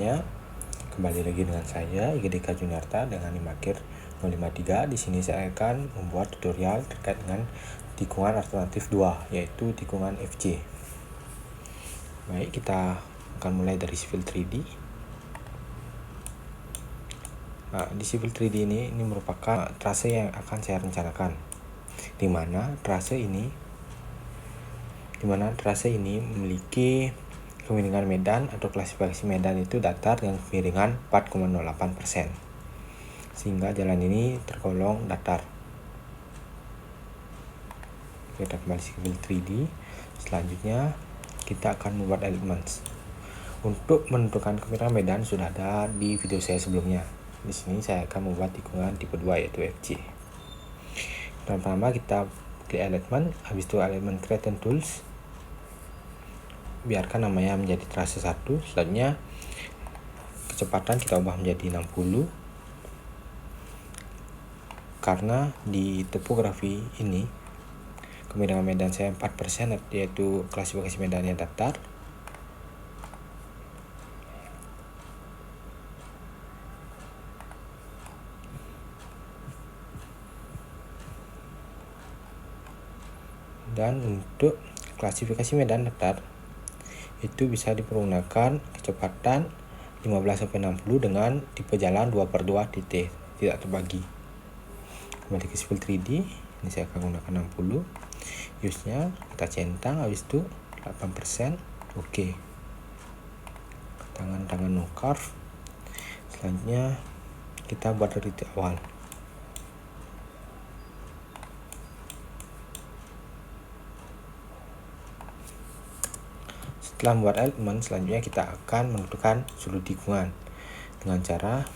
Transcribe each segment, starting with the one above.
semuanya, kembali lagi dengan saya IGDK Juniarta dengan NIM akhir 053. Di sini saya akan membuat tutorial terkait dengan tikungan alternatif 2, yaitu tikungan FC. Baik, kita akan mulai dari Civil 3D. Nah, di Civil 3D ini merupakan trase yang akan saya rencanakan, di mana trase ini memiliki kemiringan medan atau klasifikasi medan itu datar dengan kemiringan 4,08%, sehingga jalan ini tergolong datar. Kita kembali Civil 3D. Selanjutnya kita akan membuat elements. Untuk menentukan kemiringan medan sudah ada di video saya sebelumnya. Di sini saya akan membuat tikungan tipe 2, yaitu FC. Pertama kita klik element, habis itu element create and tools, biarkan namanya menjadi trase 1. Selanjutnya kecepatan kita ubah menjadi 60, karena di topografi ini kemiringan medan saya 4%, yaitu klasifikasi medannya datar. Dan untuk klasifikasi medan datar itu bisa dipergunakan kecepatan 15-60 dengan tipe jalan 2/2 titik, tidak terbagi. Kembali ke Civil 3D, ini saya akan gunakan 60. Use-nya kita centang, habis itu 8%, oke. Tangan no curve. Selanjutnya kita buat dari titik awal. Setelah membuat elemen, selanjutnya kita akan menentukan sudut tikungan dengan cara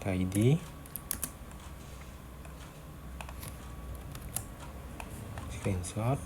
ID screenshot,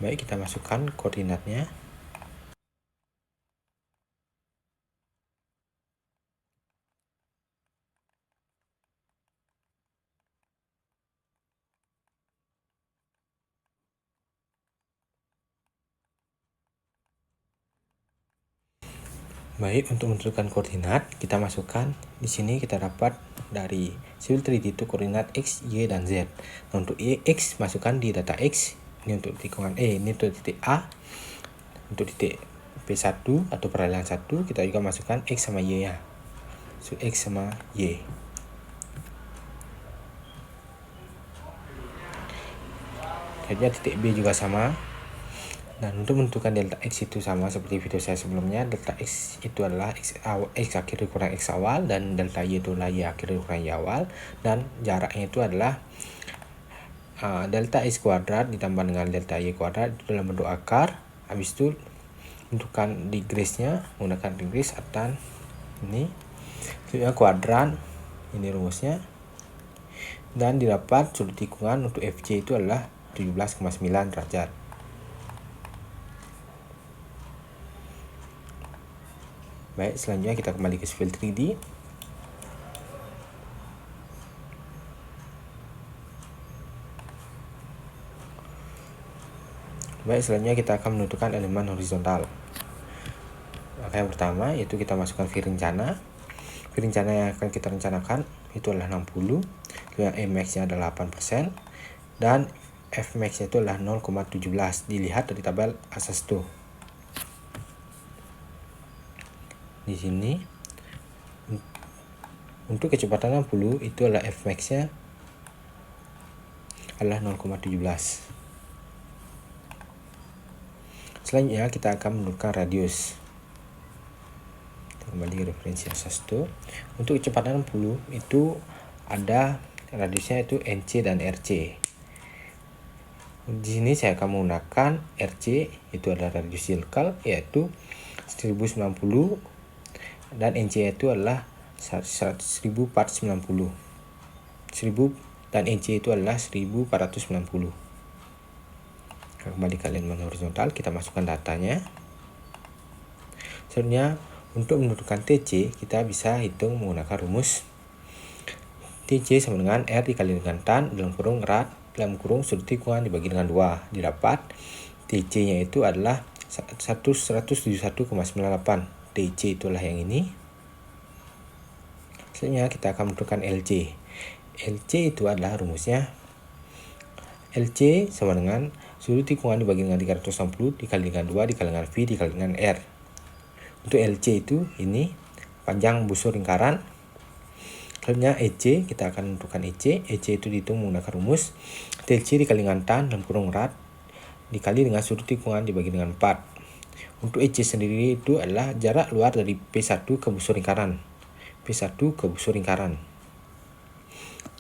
baik, kita masukkan koordinatnya. Baik, untuk menentukan koordinat kita masukkan di sini, kita dapat dari Civil 3D itu koordinat X, Y, dan Z. Nah, untuk X masukkan di data X, ini untuk tikungan ini untuk titik A. Untuk titik P1 atau peralihan 1 kita juga masukkan X sama Y nya. So, X sama Y. Selanjutnya titik B juga sama. Dan untuk menentukan delta X itu sama seperti video saya sebelumnya. Delta X itu adalah X akhir dikurang X awal, dan delta Y itu adalah Y akhir dikurang Y awal, dan jaraknya itu adalah delta X kuadrat ditambah dengan delta Y kuadrat itu dalam bentuk akar. Habis itu tentukan degrees-nya menggunakan degrees atau ini. Selanjutnya kuadran, ini rumusnya. Dan didapat sudut tikungan untuk FC itu adalah 17,9 derajat. Baik, selanjutnya kita kembali ke Civil 3D. Baik, selanjutnya kita akan menentukan elemen horizontal. Maka yang pertama yaitu kita masukkan V rencana. V rencana yang akan kita rencanakan itu adalah 60, yang Max-nya adalah 8%, dan Fmax-nya itu adalah 0,17. Dilihat dari tabel asas tuh. Di sini untuk kecepatan 60 itu adalah Fmax-nya adalah 0,17. Selanjutnya kita akan menentukan radius. Kembali ke referensi asas tuh. Untuk kecepatan 60 itu ada radiusnya itu NC dan RC. Di sini saya akan menggunakan RC, itu adalah radius circle, yaitu 1090, dan NC itu adalah 1490. 1000 dan NC itu adalah 1490. Kembali ke elemen horizontal, kita masukkan datanya. Selanjutnya untuk menentukan TC kita bisa hitung menggunakan rumus TC sama dengan R dikali dengan tan dalam kurung erat dalam kurung sudut tikungan dibagi dengan 2. Didapat TC nya itu adalah 171,98. TC itulah yang ini. Selanjutnya kita akan menentukan LC. LC itu adalah rumusnya LC sama dengan sudut tikungan dibagi dengan 360 dikali dengan 2 dikali dengan V dikali dengan R. Untuk LC itu ini panjang busur lingkaran. Selanjutnya EC, kita akan menentukan EC. EC itu dihitung menggunakan rumus TC dikali dengan tan dalam kurung erat dikali dengan sudut tikungan dibagi dengan 4. Untuk EC sendiri itu adalah jarak luar dari P1 ke busur lingkaran. P1 ke busur lingkaran.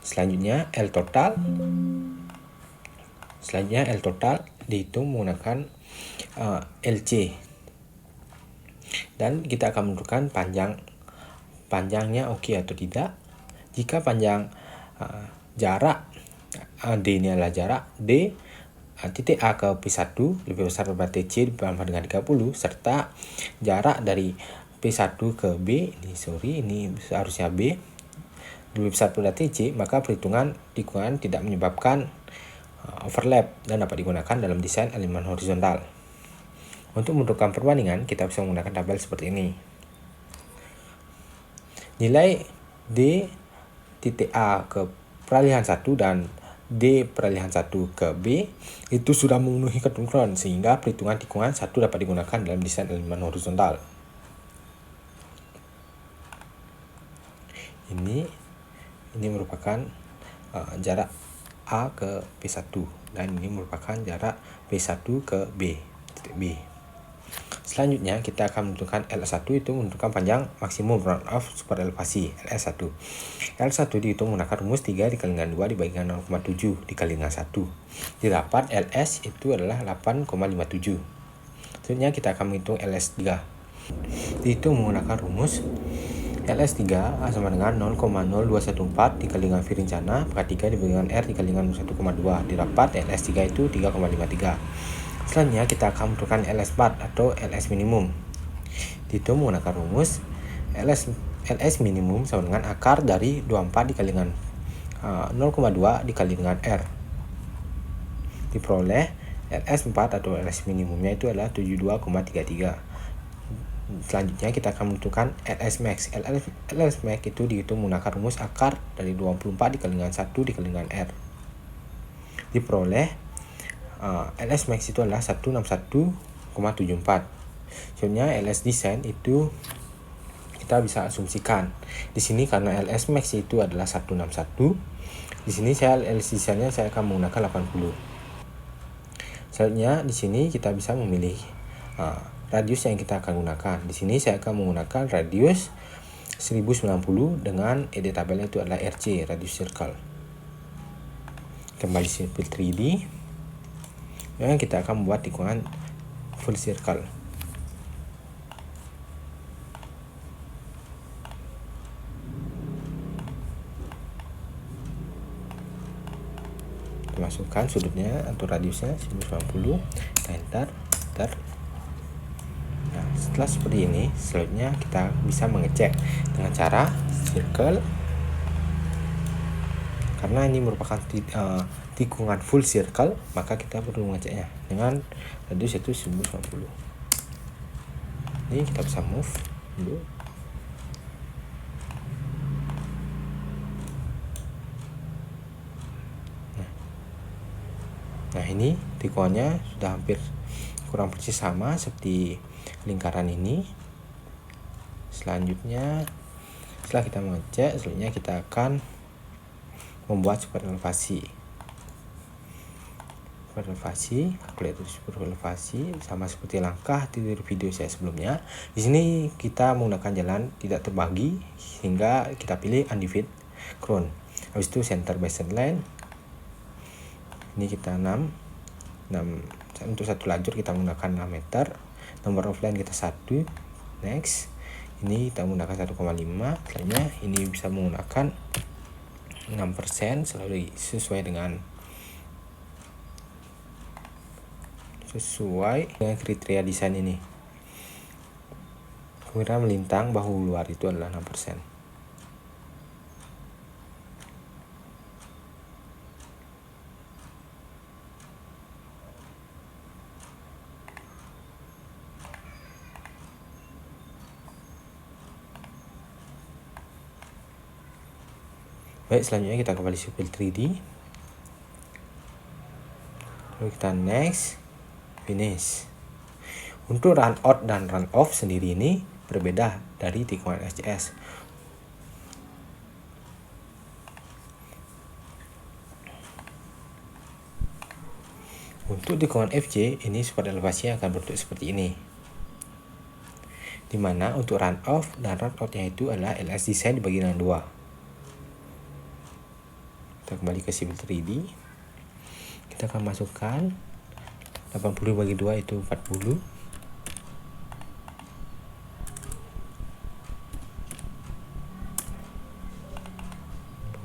Selanjutnya L total. Selanjutnya L total dihitung menggunakan LC. Dan kita akan menentukan panjangnya oke atau tidak. Jika panjang jarak D ini adalah jarak D titik A ke P1 lebih besar daripada TC ditambah dengan 30 serta jarak dari P1 ke B ini seharusnya B lebih besar daripada TC, maka perhitungan tikungan tidak menyebabkan overlap dan dapat digunakan dalam desain elemen horizontal. Untuk menentukan perbandingan, kita bisa menggunakan tabel seperti ini. Nilai D titik A ke peralihan 1 dan D peralihan 1 ke B itu sudah memenuhi ketentuan sehingga perhitungan tikungan 1 dapat digunakan dalam desain elemen horizontal. Ini merupakan jarak A ke P1 dan ini merupakan jarak P1 ke B, titik B. Selanjutnya kita akan menentukan L1 itu menentukan panjang maksimum round off super elevasi LS1. L1 dihitung menggunakan rumus 3 dikali dengan 2 dibagi dengan 0,7 dikali dengan 1. Didapat LS itu adalah 8,57. Selanjutnya kita akan menghitung LS3. Dihitung menggunakan rumus LS3 sama dengan 0,0214 dikali dengan V rencana pangkat 3 dibagi dengan R dikali dengan 1,2. Didapat LS3 itu 3,53. Selanjutnya kita akan menentukan LS4 atau LS minimum. Dihitung menggunakan rumus LS minimum sama dengan akar dari 24 dikali dengan 0,2 dikali dengan R. Diperoleh LS4 atau LS minimumnya itu adalah 72,33. Selanjutnya kita akan menentukan LS max. LS max itu dihitung menggunakan rumus akar dari 24 dikali dengan 1 dikali dengan R. Diperoleh LS max itu adalah 161,74. Sebenarnya LS design itu kita bisa asumsikan. Di sini karena LS max itu adalah 161, di sini LS desainnya saya akan menggunakan 80. Selanjutnya di sini kita bisa memilih radius yang kita akan gunakan. Di sini saya akan menggunakan radius 1090 dengan ED tabelnya itu adalah RC, radius circle. Kembali sipil 3D. Dan kita akan membuat tikungan full circle. Kita masukkan sudutnya atau radiusnya 1090, enter. Nah, setelah seperti ini, selanjutnya kita bisa mengecek dengan cara circle. Karena ini merupakan tikungan full circle, maka kita perlu mengeceknya dengan radius itu 1090. Ini kita bisa move dulu. Nah ini tikungannya sudah hampir kurang persis sama seperti lingkaran ini. Selanjutnya setelah kita mengecek, selanjutnya kita akan membuat super elevasi. Kalkulator super elevasi sama seperti langkah di video saya sebelumnya. Di sini kita menggunakan jalan tidak terbagi sehingga kita pilih undivided crown. Habis itu center by center line. Ini kita 6 untuk satu lajur kita menggunakan 6 meter. Number of line kita 1. Next. Ini kita menggunakan 1,5. Selanjutnya ini bisa menggunakan 6% selalu sesuai dengan kriteria desain ini. Kemudian melintang bahu luar itu adalah 6%. Baik, selanjutnya kita kembali Civil 3D. Lalu kita next, finish. Untuk run out dan run off sendiri ini berbeda dari tikungan SCS. Untuk tikungan FJ ini support elevasinya akan berbentuk seperti ini, dimana untuk run off dan run outnya itu adalah LS design dibagi dengan 2. Kita kembali ke Civil 3D. Kita akan masukkan 80 bagi 2 itu 40.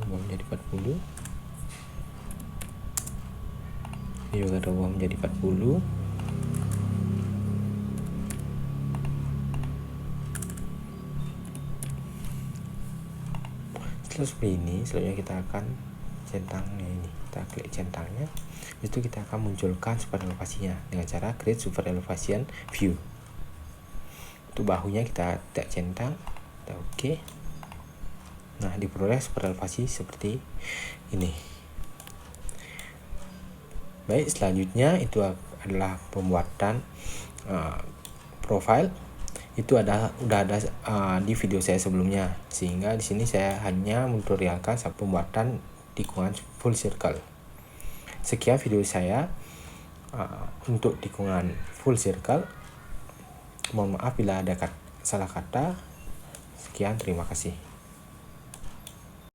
Berubah menjadi 40. Ini juga berubah menjadi 40. Setelah seperti ini, selanjutnya kita akan centangnya ini. Kita klik centangnya. Itu kita akan munculkan super elevasinya dengan cara create super elevation view. Untuk bahunya kita tak centang, kita oke. Nah, diperoleh super elevasi seperti ini. Baik, selanjutnya itu adalah pembuatan profile. Itu udah ada di video saya sebelumnya, sehingga di sini saya hanya mentutorialkan pembuatan tikungan full circle. Sekian video saya untuk tikungan full circle. Mohon maaf bila ada salah kata. Sekian, terima kasih.